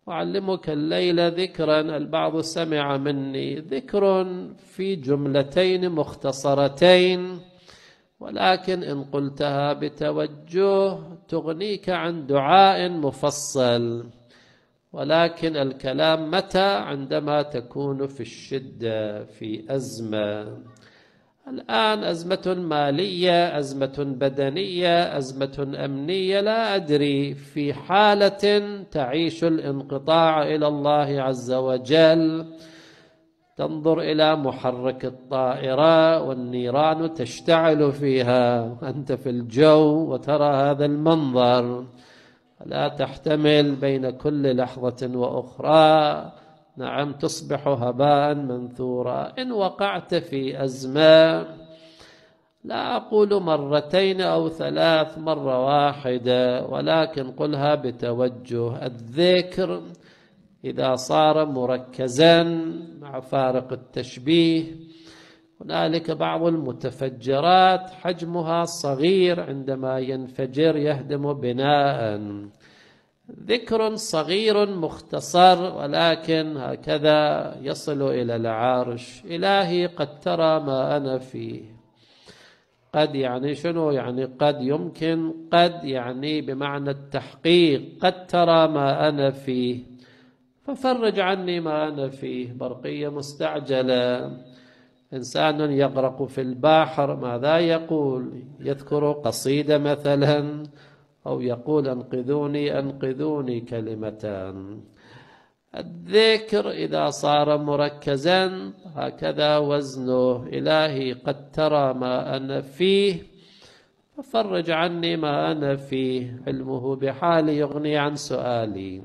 أعلمك الليلة ذكرا البعض سمع مني، ذكر في جملتين مختصرتين، ولكن إن قلتها بتوجه تغنيك عن دعاء مفصل. ولكن الكلام متى؟ عندما تكون في الشدة، في أزمة. الآن أزمة مالية، أزمة بدنية، أزمة أمنية، لا أدري، في حالة تعيش الانقطاع إلى الله عز وجل، تنظر إلى محرك الطائرة والنيران تشتعل فيها، أنت في الجو وترى هذا المنظر، لا تحتمل بين كل لحظة وأخرى، نعم، تصبح هباء منثورا. إن وقعت في أزمة، لا أقول مرتين أو ثلاث، مرة واحدة، ولكن قلها بتوجه. الذكر إذا صار مركزا مع فارق التشبيه، هنالك بعض المتفجرات حجمها صغير، عندما ينفجر يهدم بناء. ذكر صغير مختصر، ولكن هكذا يصل إلى العرش. إلهي قد ترى ما أنا فيه. قد يعني شنو؟ يعني قد يمكن، قد يعني بمعنى التحقيق، قد ترى ما أنا فيه ففرج عني ما أنا فيه. برقية مستعجلة. إنسان يغرق في البحر، ماذا يقول؟ يذكر قصيدة مثلا، أو يقول أنقذوني أنقذوني، كلمتان. الذكر إذا صار مركزا هكذا وزنه. إلهي قد ترى ما أنا فيه ففرج عني ما أنا فيه. علمه بحالي يغني عن سؤالي.